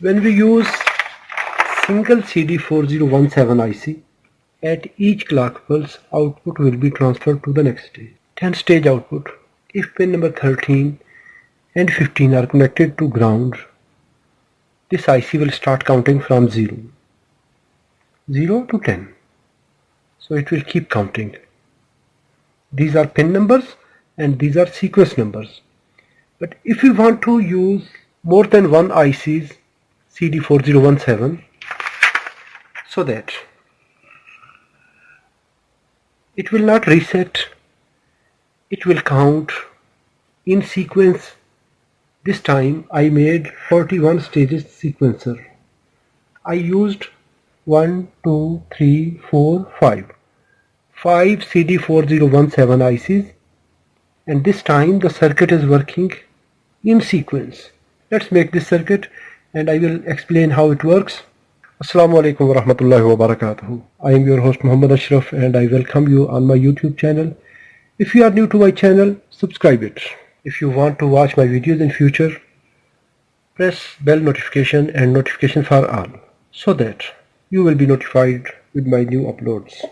When we use single CD4017 IC, at each clock pulse, output will be transferred to the next stage. 10 stage output. If pin number 13 and 15 are connected to ground, this IC will start counting from 0 to 10. So it will keep counting. These are pin numbers and these are sequence numbers. But if you want to use more than one ICs CD4017, so that it will not reset, it will count in sequence. This time I made 41 stages sequencer. I used 1, 2, 3, 4, 5 CD4017 ICs, and this time the circuit is working in sequence. Let's make this circuit and I will explain how it works. Assalamu alaikum wa rahmatullahi wa barakatuhu. I am your host Muhammad Ashraf and I welcome you on my YouTube channel. If you are new to my channel, subscribe it. If you want to watch my videos in future, press bell notification and notification for all, so that you will be notified with my new uploads.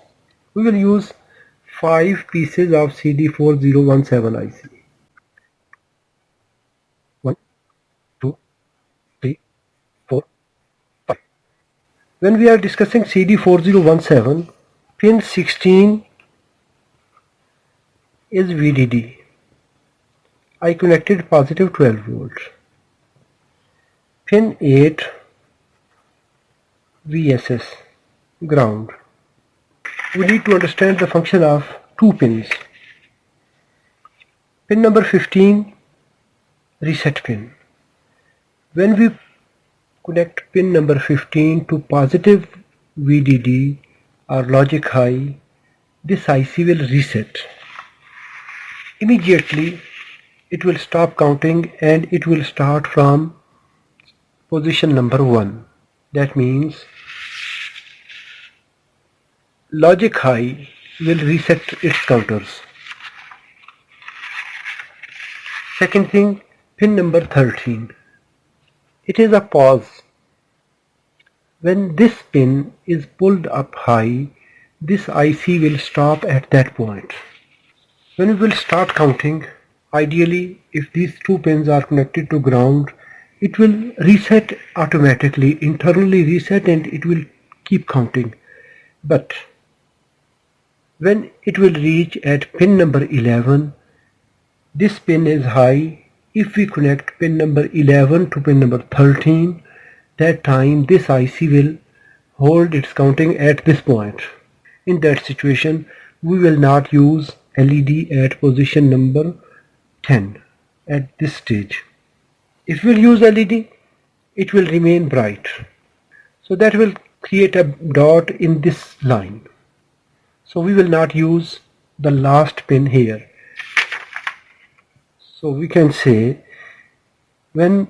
We will use 5 pieces of CD4017 IC. 1, 2, 3, 4, 5. When we are discussing CD4017, pin 16 is VDD. I connected positive 12 volts. Pin 8 VSS, ground. We need to understand the function of 2 pins. Pin number 15, reset pin. When we connect pin number 15 to positive VDD or logic high, this IC will reset. Immediately it will stop counting and it will start from position number 1. That means logic high will reset its counters. Second thing, pin number 13. It is a pause. When this pin is pulled up high, this IC will stop at that point. When we will start counting, ideally if these 2 pins are connected to ground, it will reset automatically, internally reset, and it will keep counting. But when it will reach at pin number 11, this pin is high. If we connect pin number 11 to pin number 13, that time this IC will hold its counting at this point. In that situation, we will not use LED at position number 10 at this stage. If we use LED, it will remain bright. So that will create a dot in this line. So we will not use the last pin here. So we can say when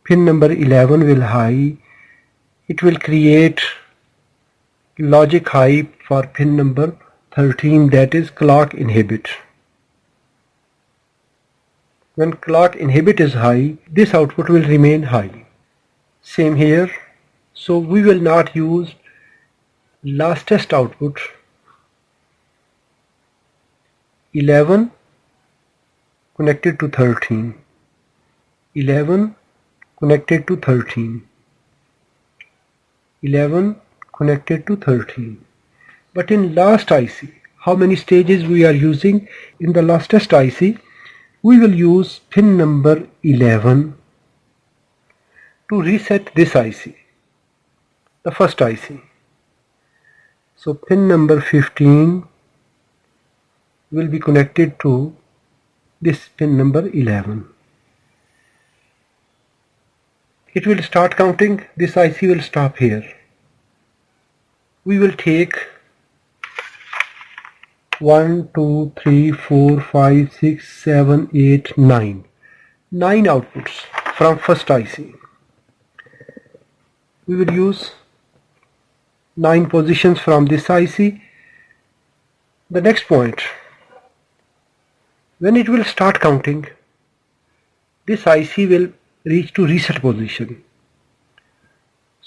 pin number 11 will high, it will create logic high for pin number 13, that is clock inhibit. When clock inhibit is high, this output will remain high. Same here. So we will not use lastest output 11 connected to 13, 11 connected to 13, 11 connected to 13. But in last IC, how many stages we are using? In the lastest IC, we will use pin number 11 to reset this IC, the first IC. So pin number 15 will be connected to this pin number 11. It will start counting. This IC will stop here. We will take 1, 2, 3, 4, 5, 6, 7, 8, 9. 9 outputs from first IC. We will use 9 positions from this IC. The next point, when it will start counting, this IC will reach to reset position.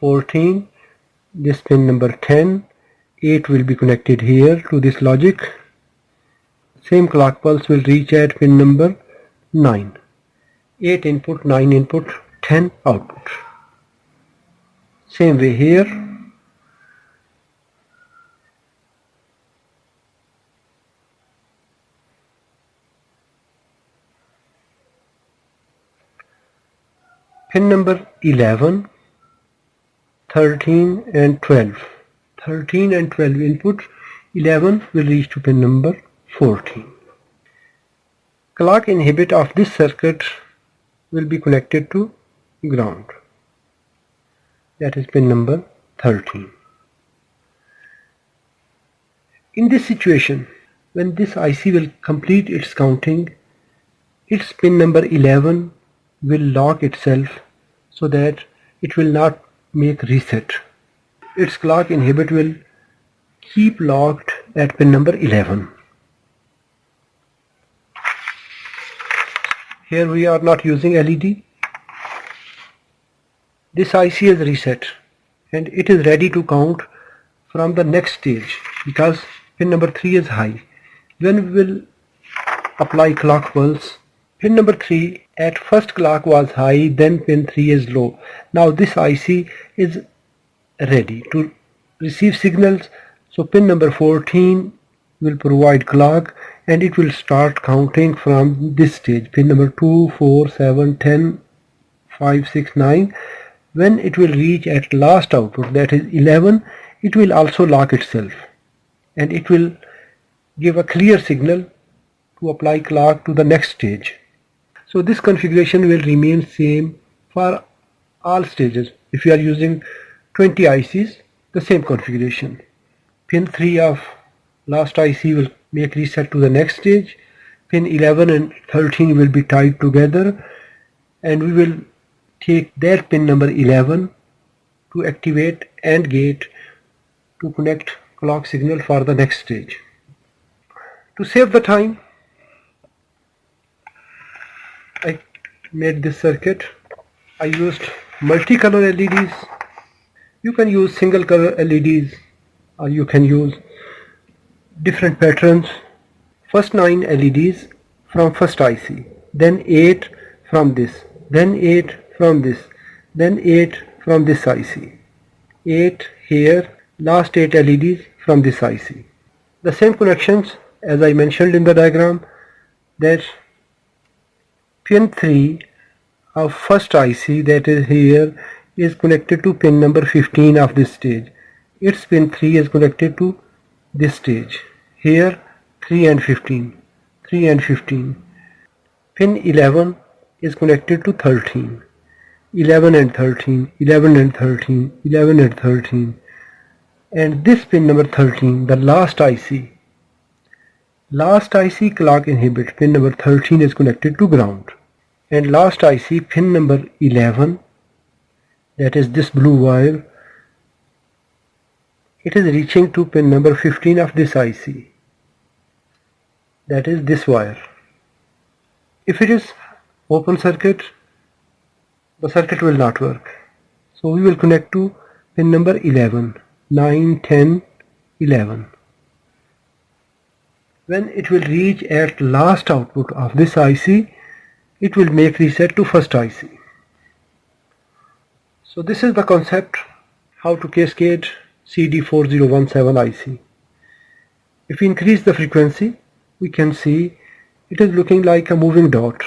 14, this pin number 10, 8 will be connected here to this logic. Same clock pulse will reach at pin number 9. 8 input, 9 input, 10 output. Same way here. Pin number 11, 13 and 12. 13 and 12 input, 11 will reach to pin number 14. Clock inhibit of this circuit will be connected to ground. That is pin number 13. In this situation, when this IC will complete its counting, its pin number 11 will lock itself so that it will not make reset. Its clock inhibit will keep locked at pin number 11. Here we are not using LED. This IC is reset and it is ready to count from the next stage because pin number 3 is high. When we will apply clock pulse, pin number 3 at first clock was high, then pin 3 is low. Now this IC is ready to receive signals, so pin number 14 will provide clock and it will start counting from this stage, pin number 2, 4, 7, 10, 5, 6, 9. When it will reach at last output, that is 11, it will also lock itself and it will give a clear signal to apply clock to the next stage. So this configuration will remain same for all stages. If you are using 20 ICs, the same configuration. Pin 3 of last IC will make reset to the next stage. Pin 11 and 13 will be tied together and we will take that pin number 11 to activate AND gate to connect clock signal for the next stage. To save the time, I made this circuit. I used multicolor LEDs. You can use single color LEDs or you can use different patterns. First 9 LEDs from first IC, then 8 from this, then 8 from this, then 8 from this IC, 8 here, last 8 LEDs from this IC. The same connections as I mentioned in the diagram, that pin 3 of first IC, that is here, is connected to pin number 15 of this stage. Its pin 3 is connected to this stage. Here 3 and 15, 3 and 15. Pin 11 is connected to 13. 11 and 13, 11 and 13, 11 and 13. And this pin number 13, the last IC clock inhibit, pin number 13 is connected to ground. And last IC, pin number 11, that is this blue wire, it is reaching to pin number 15 of this IC, that is this wire. If it is open circuit, the circuit will not work. So we will connect to pin number 11, 9, 10, 11. When it will reach at last output of this IC, it will make reset to first IC. So this is the concept how to cascade CD4017 IC. If we increase the frequency, we can see it is looking like a moving dot.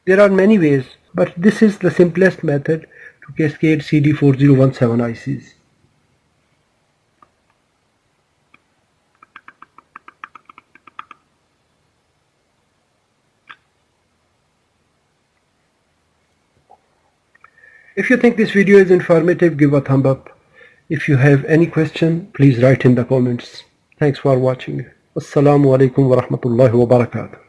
There are many ways, but this is the simplest method to cascade CD4017 ICs. If you think this video is informative, give a thumb up. If you have any question, please write in the comments. Thanks for watching. Assalamu alaikum wa rahmatullahi wa barakatuh.